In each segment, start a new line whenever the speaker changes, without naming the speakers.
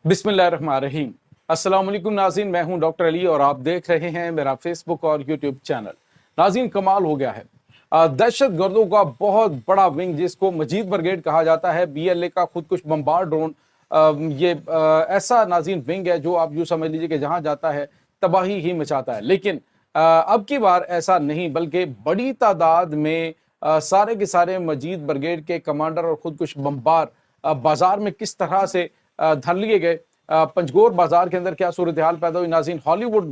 बिस्मिल्लाहिर्रहमानिर्रहीम। अस्सलाम वालेकुम नाज़रीन, मैं हूं डॉक्टर अली और आप देख रहे हैं मेरा फेसबुक और यूट्यूब चैनल। नाज़रीन, कमाल हो गया है। दहशत गर्दों का बहुत बड़ा विंग जिसको मजीद ब्रिगेड कहा जाता है, BLA का खुदकुश बम्बार ड्रोन, ये ऐसा नाज़रीन विंग है जो आप यूँ समझ लीजिए कि जहाँ जाता है तबाही ही मचाता है। लेकिन अब की बार ऐसा नहीं, बल्कि बड़ी तादाद में सारे के सारे मजीद ब्रिगेड के कमांडर और खुदकुश बम्बार बाजार में किस तरह से धर लिए गए। पंजगोर बाजार के अंदर क्या सूरत हाल पैदा हुई नाज़रीन। हॉलीवुड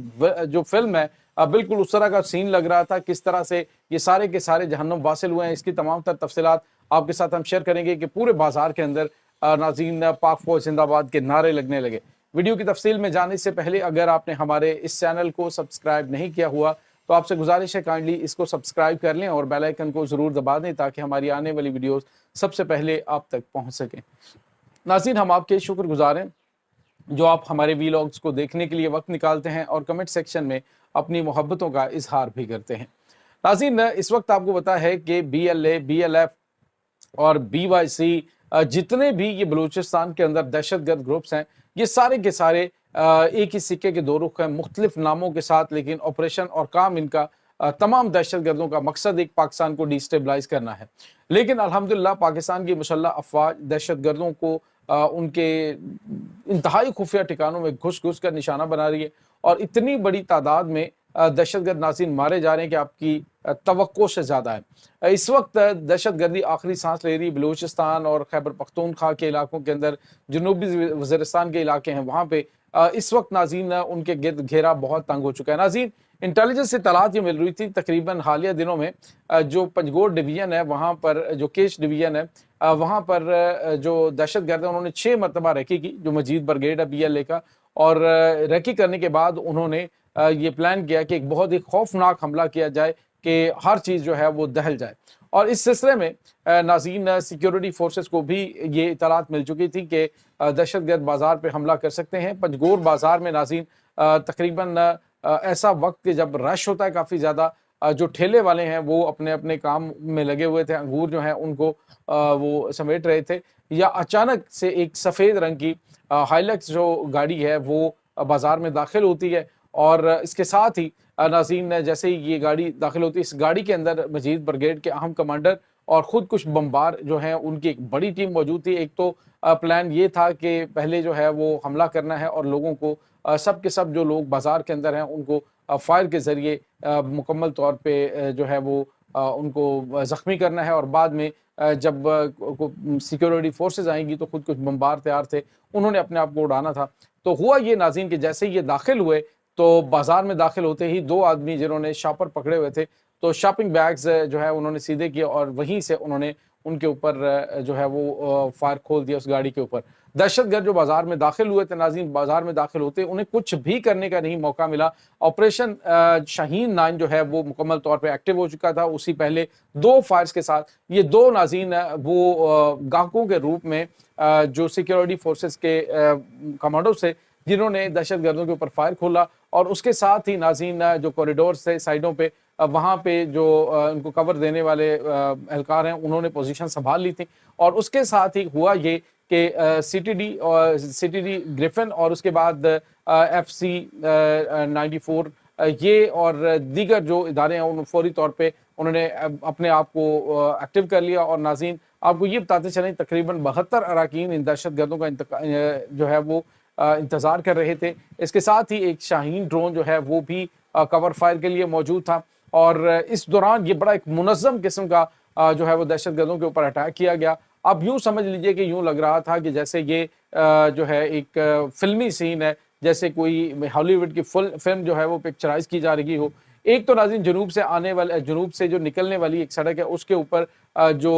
जो फिल्म है, बिल्कुल उस तरह का सीन लग रहा था। किस तरह से ये सारे के सारे जहन्नुम वासिल हुए हैं, इसकी तमाम तर तफसीलात आपके साथ हम शेयर करेंगे कि पूरे बाजार के अंदर नाज़रीन पाक फौज जिंदाबाद के नारे लगने लगे। वीडियो की तफसील में जाने से पहले अगर आपने हमारे इस चैनल को सब्सक्राइब नहीं किया हुआ तो आपसे गुजारिश है काइंडली इसको सब्सक्राइब कर लें और बेल आइकन को ज़रूर दबा दें ताकि हमारी आने वाली वीडियोस सबसे पहले आप तक पहुंच सकें। नाज़रीन, हम आपके शुक्रगुजार हैं जो आप हमारे वीलॉग्स को देखने के लिए वक्त निकालते हैं और कमेंट सेक्शन में अपनी मोहब्बतों का इजहार भी करते हैं। नाज़रीन, इस वक्त आपको पता है कि BLA, BLF और BYC जितने भी ये बलूचिस्तान के अंदर दहशतगर्द ग्रुप्स हैं, ये सारे के सारे एक ही सिक्के के दो रुख हैं, मुख्तलिफ नामों के साथ, लेकिन ऑपरेशन और काम इनका तमाम दहशतगर्दों का मकसद एक पाकिस्तान को डिस्टेबलाइज करना है। लेकिन अल्हम्दुलिल्लाह पाकिस्तान की मुसल्लह अफवाज दहशतगर्दों को उनके इंतहाई खुफिया ठिकानों में घुस घुस कर निशाना बना रही है और इतनी बड़ी तादाद में दहशतगर्द नाज़रीन मारे जा रहे हैं कि आपकी तवक्को से ज़्यादा है। इस वक्त दहशतगर्दी आखिरी सांस ले रही बलूचिस्तान और खैबर पख्तूनख्वा के इलाकों के अंदर, जनूबी वज़ीरिस्तान के इलाके हैं, वहाँ पे इस वक्त नाज़रीन उनके गिर्द घेरा बहुत तंग हो चुका है। नाज़रीन, इंटेलिजेंस से इत्तलात ये मिल रही थी तकरीबन हालिया दिनों में जो पंजगोर डिवीज़न है वहाँ पर, जो केश डिवीज़न है वहाँ पर जो दहशतगर्द है उन्होंने 6 मरतबा रेकी की, जो मजीद ब्रिगेड है BLA का, और रेकी करने के बाद उन्होंने ये प्लान किया कि एक बहुत ही खौफनाक हमला किया जाए कि हर चीज़ जो है वो दहल जाए। और इस सिलसिले में नाज़रीन सिक्योरिटी फोर्सेस को भी ये इत्तलात मिल चुकी थी कि दहशतगर्द बाजार पे हमला कर सकते हैं। पंजगोर बाजार में नाज़रीन तकरीबन ऐसा वक्त जब रश होता है काफ़ी ज़्यादा, जो ठेले वाले हैं वो अपने अपने काम में लगे हुए थे, अंगूर जो हैं उनको वो समेट रहे थे, या अचानक से एक सफ़ेद रंग की हाइलक्स जो गाड़ी है वो बाज़ार में दाखिल होती है। और इसके साथ ही नाज़रीन जैसे ही ये गाड़ी दाखिल होती है, इस गाड़ी के अंदर मजीद ब्रिगेड के अहम कमांडर और ख़ुद कुछ बम्बार जो हैं उनकी एक बड़ी टीम मौजूद थी। एक तो प्लान ये था कि पहले जो है वो हमला करना है और लोगों को सब के सब जो लोग बाज़ार के अंदर हैं उनको फायर के ज़रिए मुकम्मल तौर पे जो है वो उनको ज़ख्मी करना है। और बाद में जब सिक्योरिटी फोर्सेस आएंगी तो खुद कुछ बम्बार तैयार थे, उन्होंने अपने आप को उड़ाना था। तो हुआ ये नाज़रीन कि जैसे ये दाखिल हुए तो बाज़ार में दाखिल होते ही 2 आदमी जिन्होंने शॉपर पकड़े हुए थे, तो शॉपिंग बैग्स जो है उन्होंने सीधे किए और वहीं से उन्होंने उनके ऊपर जो है वो फायर खोल दिया उस गाड़ी के ऊपर। दहशतगर्द जो बाजार में दाखिल हुए थे नाज़रीन, बाजार में दाखिल होते उन्हें कुछ भी करने का नहीं मौका मिला। ऑपरेशन शाहीन 9 जो है वो मुकम्मल तौर पे एक्टिव हो चुका था। उसी पहले 2 फायर्स के साथ ये 2 नाज़रीन वो गाहकों के रूप में जो सिक्योरिटी फोर्सेस के कमांडो से जिन्होंने दहशतगर्दों के ऊपर फायर खोला, और उसके साथ ही नाज़रीन जो कॉरिडोर्स थे साइडों पे, वहाँ पे जो उनको कवर देने वाले एहलकार हैं उन्होंने पोजीशन संभाल ली थी। और उसके साथ ही हुआ ये कि CTD ग्रिफिन और उसके बाद FC 94 ये और दीगर जो इदारे हैं उन फौरी तौर पे उन्होंने अपने आप को एक्टिव कर लिया। और नाज़रीन आपको ये बताते चलें तकरीबन 72 अराकीन इन दहशतगर्दों का जो है वो इंतज़ार कर रहे थे। इसके साथ ही एक शाहीन ड्रोन जो है वो भी कवर फायर के लिए मौजूद था। और इस दौरान ये बड़ा एक मुनज़्ज़म किस्म का जो है वो दहशतगर्दों के ऊपर अटैक किया गया। अब यूँ समझ लीजिए कि यूँ लग रहा था कि जैसे ये जो है एक फ़िल्मी सीन है, जैसे कोई हॉलीवुड की फुल फिल्म जो है वो पिक्चराइज़ की जा रही हो। एक तो नाज़रीन जनूब से जो निकलने वाली एक सड़क है उसके ऊपर जो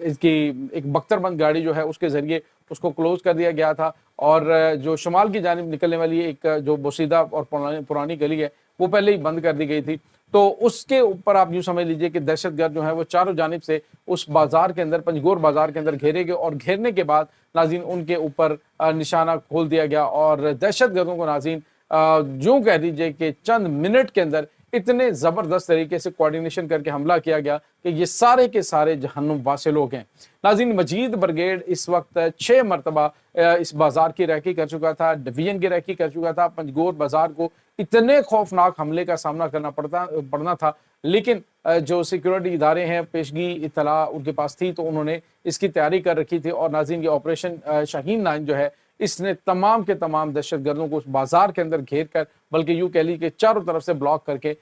इसकी एक बख्तरबंद गाड़ी जो है उसके ज़रिए उसको क्लोज़ कर दिया गया था। और जो शुमाल की जानिब निकलने वाली एक जो बोसीदा और पुरानी गली है वो पहले ही बंद कर दी गई थी। तो उसके ऊपर आप यूँ समझ लीजिए कि दहशतगर्द जो है वो चारों जानिब से उस बाज़ार के अंदर, पंजगोर बाज़ार के अंदर घेरे गए और घेरने के बाद नाज़रीन उनके ऊपर निशाना खोल दिया गया। और दहशतगर्दों को नाज़रीन यूँ कह दीजिए कि चंद मिनट के अंदर इतने ज़बरदस्त तरीके से कोऑर्डिनेशन करके हमला किया गया कि ये सारे के सारे जहन्नुम वासे लोग हैं। नाज़रीन, मजीद ब्रिगेड इस वक्त 6 मरतबा इस बाजार की रैकी कर चुका था, डिवीजन की रैकी कर चुका था। पंजगोर बाजार को इतने खौफनाक हमले का सामना करना पड़ना था, लेकिन जो सिक्योरिटी इदारे हैं, पेशगी इत्तला उनके पास थी, तो उन्होंने इसकी तैयारी कर रखी थी। और नाज़रीन, ये ऑपरेशन शाहीन 9 जो है, इसने तमाम के तमाम दहशतगर्दों को उस बाजार के अंदर घेर कर, बल्कि यूँ कह ली कि चारों तरफ से ब्लॉक करके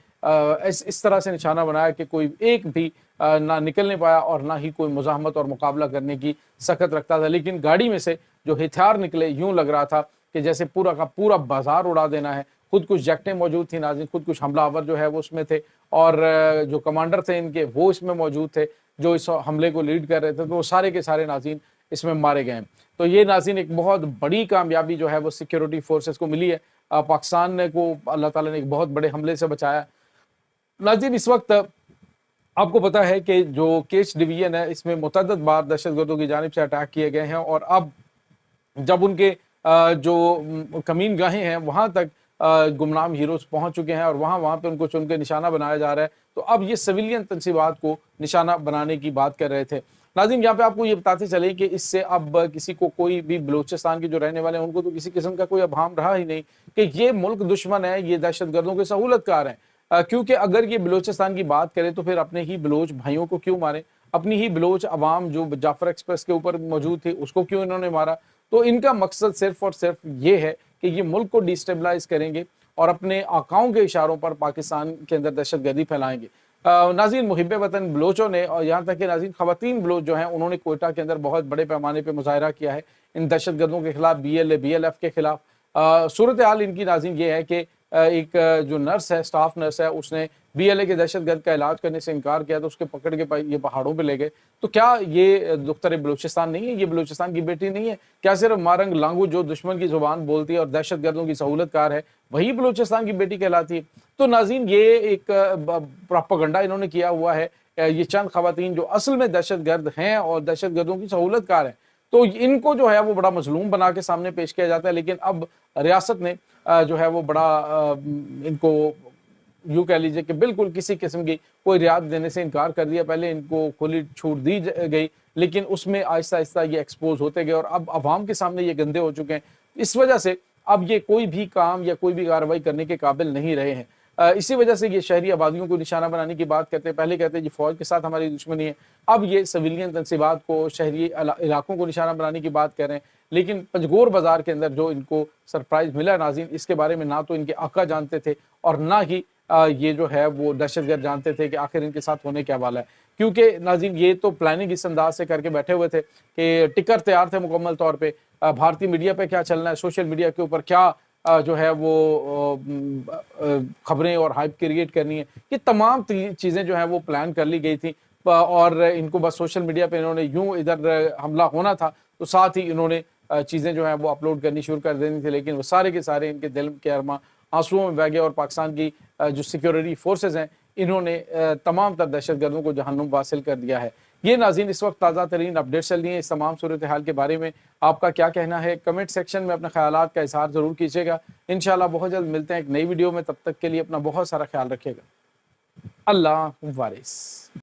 इस तरह से निशाना बनाया कि कोई एक भी ना निकल नहीं पाया और ना ही कोई मुज़ाहमत और मुकाबला करने की सकत रखता था। लेकिन गाड़ी में से जो हथियार निकले, यूँ लग रहा था कि जैसे पूरा का पूरा बाजार उड़ा देना है। खुद कुछ जैकटें मौजूद थी नाज़रीन, खुद कुछ हमलावर जो है वो उसमें थे, और जो कमांडर थे इनके वो इसमें मौजूद थे, जो इस हमले को लीड कर रहे थे। तो वो सारे के सारे नाज़रीन इसमें मारे गए हैं। तो ये नाज़रीन एक बहुत बड़ी कामयाबी जो है वो सिक्योरिटी फोर्सेस को मिली है। पाकिस्तान को अल्लाह ताला ने एक बहुत बड़े हमले से बचाया। नाज़रीन, इस वक्त आपको पता है कि जो केच डिवीजन है, इसमें मुतअद्दिद बार दहशतगर्दों की जानिब से अटैक किए गए हैं, और अब जब उनके जो कमीन गाहें हैं वहाँ तक गुमनाम हीरोज पहुँच चुके हैं और वहाँ पे उनको चुन के निशाना बनाया जा रहा है, तो अब ये सिविलियन तंसीबात को निशाना बनाने की बात कर रहे थे। नाज़रीन, यहाँ पे आपको ये बताते चले कि इससे अब किसी को, कोई भी बलूचिस्तान के जो रहने वाले हैं, उनको तो किसी किस्म का कोई अभाम रहा ही नहीं कि ये मुल्क दुश्मन है, ये दहशतगर्दों के सहूलतकार हैं। क्योंकि अगर ये बलूचिस्तान की बात करें तो फिर अपने ही बलोच भाइयों को क्यों मारे, अपनी ही बलोच अवाम जो जाफर एक्सप्रेस के ऊपर मौजूद थी उसको क्यों इन्होंने मारा। तो इनका मकसद सिर्फ और सिर्फ ये है कि ये मुल्क को डिस्टेबलाइज करेंगे और अपने आकाओं के इशारों पर पाकिस्तान के अंदर दहशतगर्दी फैलाएंगे। नाज़रीन, मुहिब्बे वतन बलोचों ने, और यहाँ तक कि नाज़रीन खवातीन बलोच जो हैं, उन्होंने कोयटा के अंदर बहुत बड़े पैमाने पर मुजाहरा किया है इन दहशतगर्दों के खिलाफ, BLA BLF के खिलाफ। सूरत हाल इनकी नाज़रीन ये है कि एक जो नर्स है, स्टाफ नर्स है, उसने BLA के दहशतगर्द का इलाज करने से इनकार किया, तो उसके पकड़ के ये पहाड़ों पे ले गए। तो क्या ये दुख्तर बलूचिस्तान नहीं है? ये बलूचिस्तान की बेटी नहीं है? क्या सिर्फ मारंग लांगू जो दुश्मन की जुबान बोलती है और दहशतगर्दों की सहूलतकार है, वही बलूचिस्तान की बेटी कहलाती है? तो नाज़रीन, ये एक प्रोपेगेंडा इन्होंने किया हुआ है। ये चंद खवातीन जो असल में दहशतगर्द हैं और दहशतगर्दों की सहूलतकार हैं, तो इनको जो है वो बड़ा मजलूम बना के सामने पेश किया जाता है। लेकिन अब रियासत ने जो है वो बड़ा इनको यूँ कह लीजिए कि बिल्कुल किसी किस्म की कोई रियायत देने से इनकार कर दिया। पहले इनको खुली छूट दी गई, लेकिन उसमें आहिस्ता आहिस्ता ये एक्सपोज होते गए और अब अवाम के सामने ये गंदे हो चुके हैं। इस वजह से अब ये कोई भी काम या कोई भी कार्रवाई करने के काबिल नहीं रहे हैं। इसी वजह से ये शहरी आबादियों को निशाना बनाने की बात करते हैं। पहले कहते हैं जी फौज के साथ हमारी दुश्मनी है, अब ये सिविलियन तंसीबात को, शहरी इलाकों को निशाना बनाने की बात कर रहे हैं। लेकिन पंजगोर बाजार के अंदर जो इनको सरप्राइज मिला नाज़रीन, इसके बारे में ना तो इनके आका जानते थे और ना ही ये जो है वो दहशतगर्द जानते थे कि आखिर इनके साथ होने क्या वाला है। क्योंकि नाज़रीन, ये तो प्लानिंग इस अंदाज से करके बैठे हुए थे कि टिकर तैयार थे मुकम्मल तौर पे, भारतीय मीडिया पे क्या चलना है, सोशल मीडिया के ऊपर क्या जो है वो खबरें और हाइप क्रिएट करनी है। ये तमाम चीज़ें जो हैं वो प्लान कर ली गई थी, और इनको बस सोशल मीडिया पे इन्होंने यूँ इधर हमला होना था तो साथ ही इन्होंने चीज़ें जो हैं वो अपलोड करनी शुरू कर देनी थी। लेकिन वो सारे के सारे इनके दिल के अरमा आंसुओं में बह गए और पाकिस्तान की जो सिक्योरिटी फोर्सेस हैं, इन्होंने तमाम तर दहशतगर्दों को जहन्नुम वासिल कर दिया है। ये नाज़रीन इस वक्त ताज़ा तरीन अपडेट्स चल रही हैं। इस तमाम सूरत हाल के बारे में आपका क्या कहना है? कमेंट सेक्शन में अपने ख्यालात का इज़हार ज़रूर कीजिएगा। इंशाअल्लाह बहुत जल्द मिलते हैं एक नई वीडियो में, तब तक के लिए अपना बहुत सारा ख्याल रखिएगा। अल्लाह वारिस।